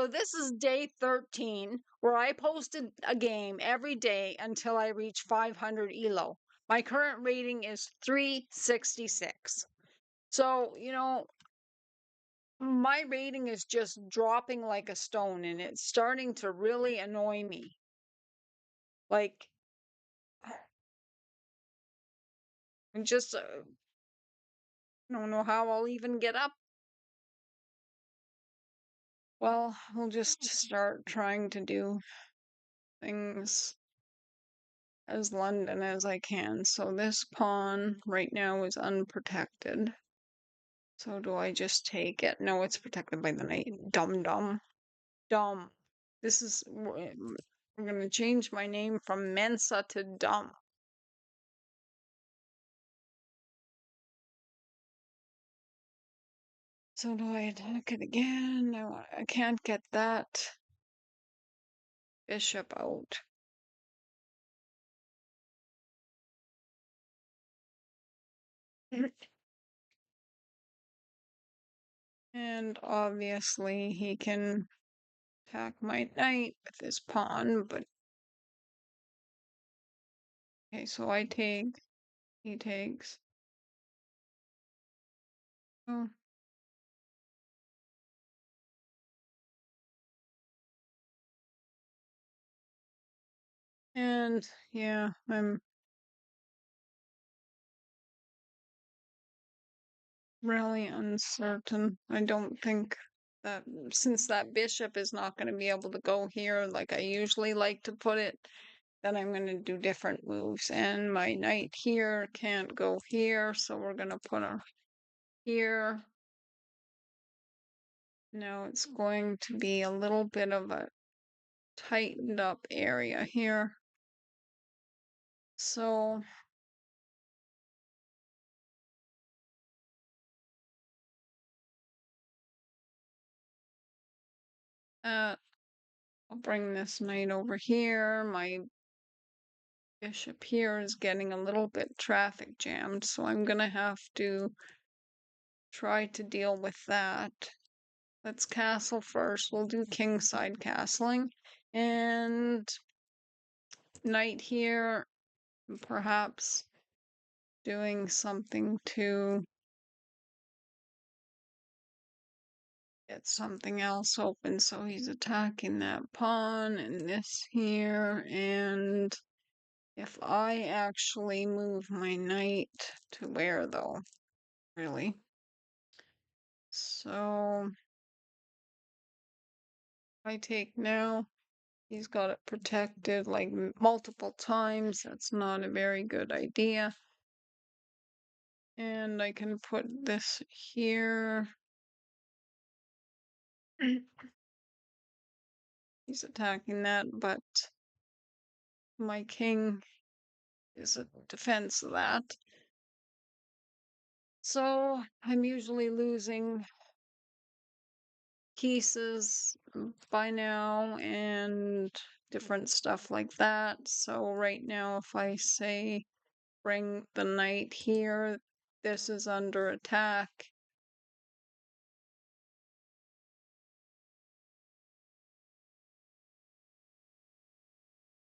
this is day 13 where I posted a game every day until I reach 500 elo. My current rating is 366. So, my rating is just dropping like a stone and it's starting to really annoy me. Like, I just don't know how I'll even get up. Well, we'll just start trying to do things as London as I can. So this pawn right now is unprotected. So do I just take it? No, it's protected by the knight. Dumb, dumb, dumb. This is, I'm going to change my name from Mensa to Dumb. So do I attack it again? No, I can't get that bishop out. And obviously he can attack my knight with his pawn, but okay, so I take, he takes. Oh. And yeah, I'm really uncertain. I don't think that since that bishop is not going to be able to go here like I usually like to put it, then I'm going to do different moves. And my knight here can't go here, so we're going to put her here. Now it's going to be a little bit of a tightened up area here. So I'll bring this knight over here. My bishop here is getting a little bit traffic jammed, so I'm gonna have to try to deal with that. Let's castle first. We'll do kingside castling. And knight here, perhaps doing something to get something else open. So he's attacking that pawn and this here. And if I actually move my knight to where though? Really? So I take now. He's got it protected like multiple times. That's not a very good idea. And I can put this here. He's attacking that, but my king is a defense of that. So I'm usually losing pieces by now and different stuff like that. So right now, if I say bring the knight here, this is under attack.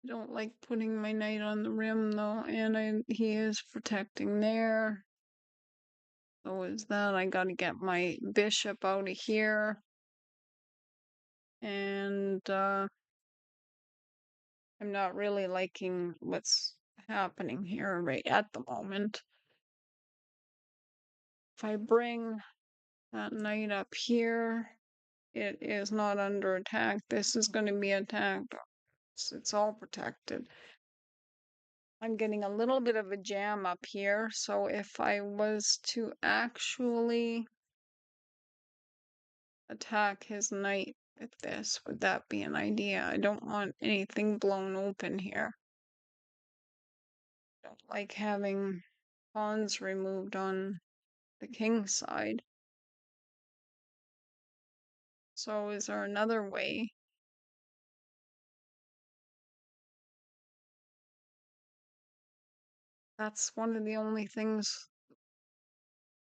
I don't like putting my knight on the rim though, and he is protecting there. So is that. I gotta get my bishop out of here. And I'm not really liking what's happening here right at the moment. If I bring that knight up here, it is not under attack. This is going to be attacked. It's all protected. I'm getting a little bit of a jam up here. So if I was to actually attack his knight with this, would that be an idea? I don't want anything blown open here. I don't like having pawns removed on the king side. So is there another way? That's one of the only things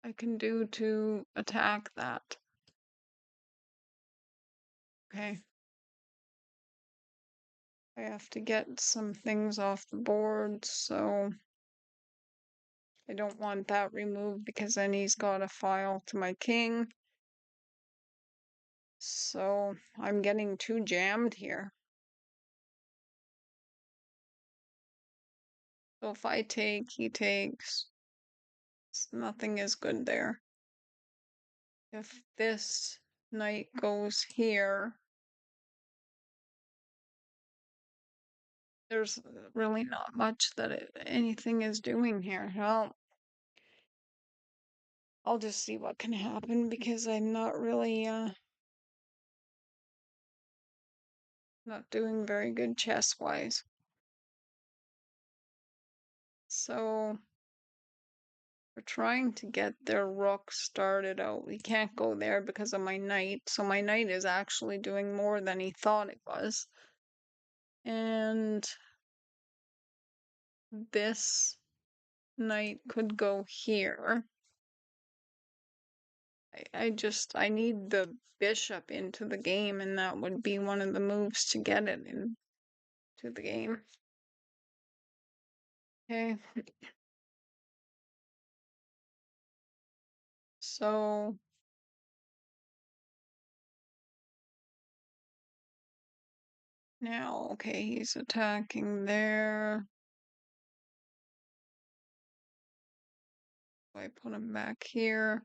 I can do to attack that. Okay. I have to get some things off the board, so I don't want that removed because then he's got a file to my king. So I'm getting too jammed here. So if I take, he takes. Nothing is good there. If this knight goes here, there's really not much that anything is doing here. Well, I'll just see what can happen because I'm not really not doing very good chess-wise. So we're trying to get their rook started out. We can't go there because of my knight. So my knight is actually doing more than he thought it was. And this knight could go here. I need the bishop into the game, and that would be one of the moves to get it into the game. Okay. So now, okay, he's attacking there. I put him back here.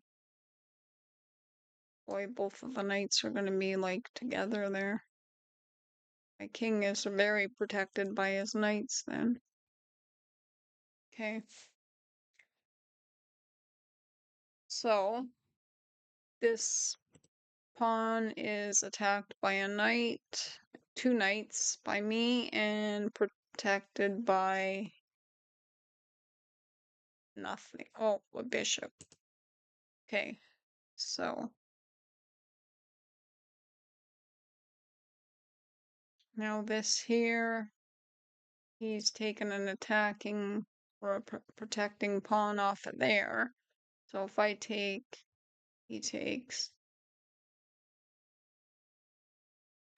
Boy, both of the knights are going to be like together there. My king is very protected by his knights then. Okay. So this pawn is attacked by a knight, two knights by me, and protected by nothing. Oh, a bishop. Okay, so now this here, he's taken an attacking or a protecting pawn off of there. So if I take, he takes.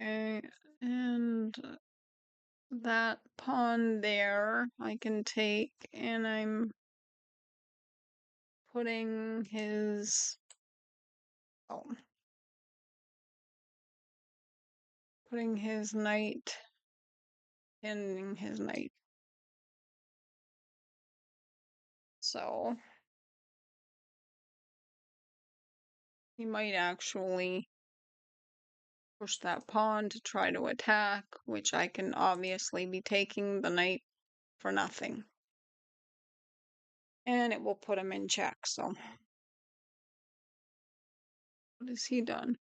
Okay, and that pawn there I can take, and I'm putting his, oh, putting his knight, ending his knight. So he might actually push that pawn to try to attack, which I can obviously be taking the knight for nothing. And it will put him in check, so. What has he done?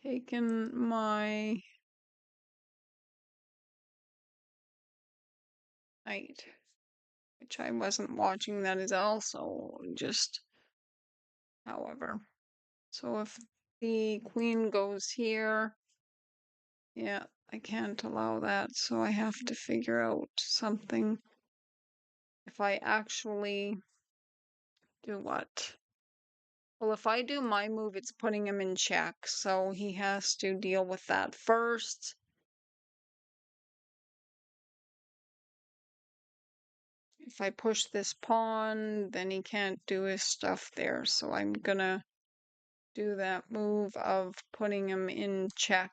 Taken my knight, which I wasn't watching that is also just, however. So if the queen goes here, yeah, I can't allow that, so I have to figure out something. If I actually do what? Well, if I do my move, it's putting him in check, so he has to deal with that first. If I push this pawn, then he can't do his stuff there, so I'm gonna do that move of putting him in check.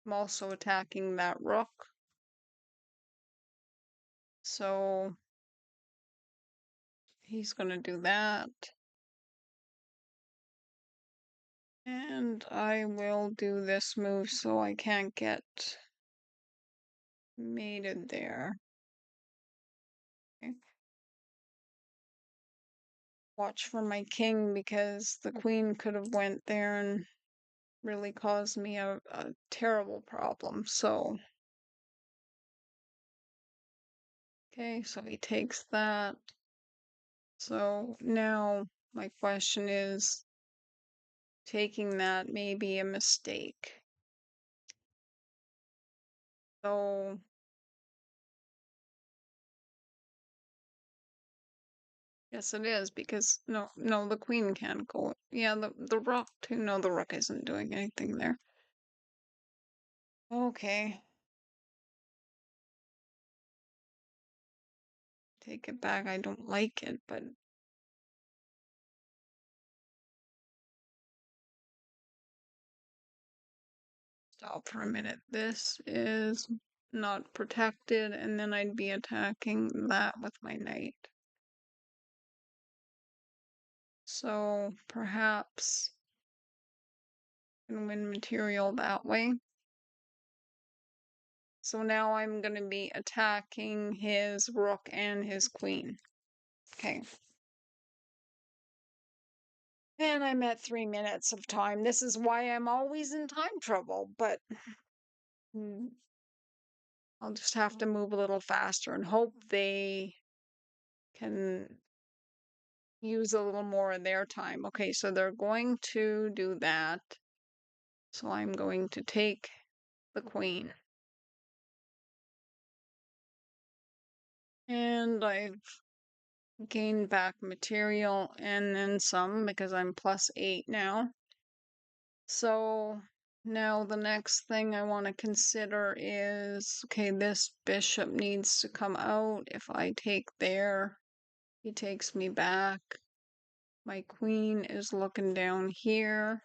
I'm also attacking that rook. So he's gonna do that. And I will do this move so I can't get mated there. Okay. Watch for my king because the queen could have went there and really caused me a terrible problem. So, okay, so he takes that. So now my question is, taking that may be a mistake. So yes, it is because no, the queen can't go. Yeah, the rook too. No, the rook isn't doing anything there. Okay. Take it back. I don't like it, but stop for a minute. This is not protected, and then I'd be attacking that with my knight. So perhaps I can win material that way. So now I'm going to be attacking his rook and his queen. Okay. And I'm at 3 minutes of time. This is why I'm always in time trouble, but I'll just have to move a little faster and hope they can use a little more of their time. Okay, so they're going to do that. So I'm going to take the queen. And I've gained back material and then some because I'm +8 now. So now the next thing I want to consider is, okay, this bishop needs to come out. If I take there, he takes me back. My queen is looking down here.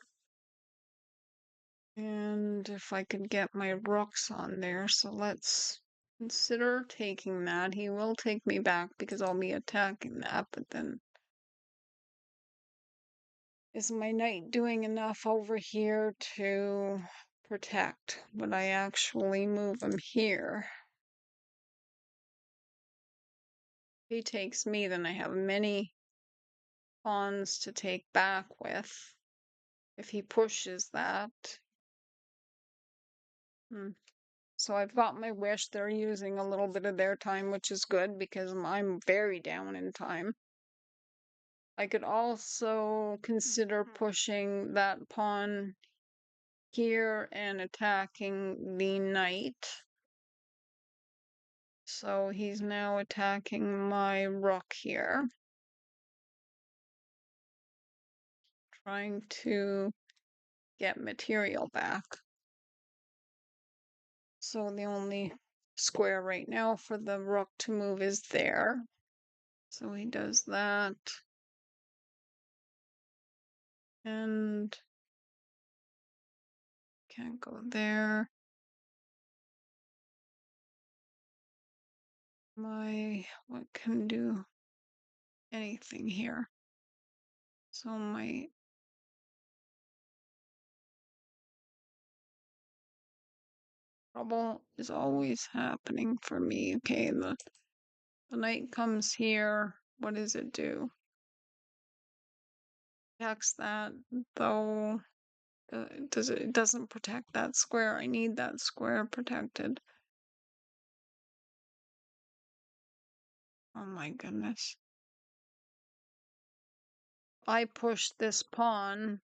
And if I could get my rooks on there, so let's consider taking that. He will take me back because I'll be attacking that, but then is my knight doing enough over here to protect? Would I actually move him here? If he takes me, then I have many pawns to take back with. If he pushes that. So I've got my wish. They're using a little bit of their time, which is good because I'm very down in time. I could also consider pushing that pawn here and attacking the knight. So he's now attacking my rook here. Trying to get material back. So the only square right now for the rook to move is there. So he does that. And can't go there. What can do anything here? So my trouble is always happening for me. Okay, the knight comes here. What does it do? Protects that, though. It doesn't protect that square. I need that square protected. Oh my goodness. I push this pawn,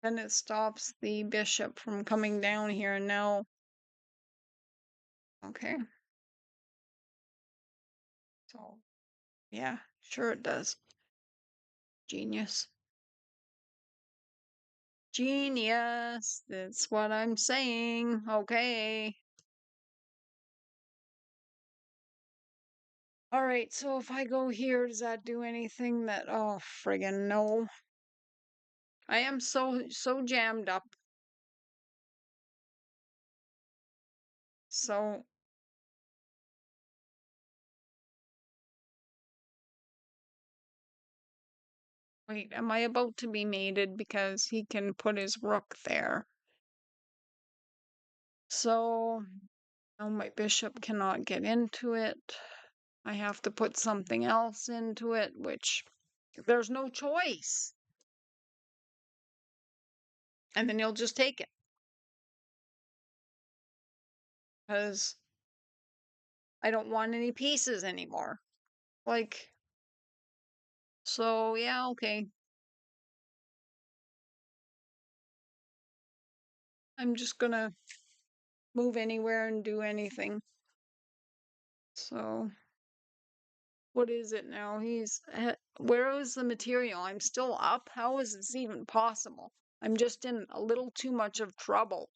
then it stops the bishop from coming down here. Now, okay. So, yeah, sure it does. Genius. Genius. That's what I'm saying. Okay. All right, so if I go here, does that do anything that, oh, friggin' no. I am so jammed up. So, wait, am I about to be mated because he can put his rook there? So, now my bishop cannot get into it. I have to put something else into it, which there's no choice. And then he'll just take it. Because I don't want any pieces anymore. Like, so yeah, okay. I'm just gonna move anywhere and do anything. So, what is it now? Where is the material? I'm still up. How is this even possible? I'm just in a little too much of trouble.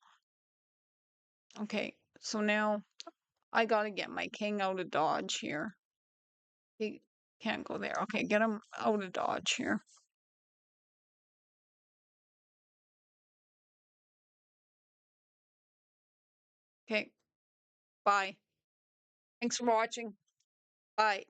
Okay, so now I gotta get my king out of Dodge here. He can't go there. Okay, get him out of Dodge here. Okay, bye. Thanks for watching. Bye.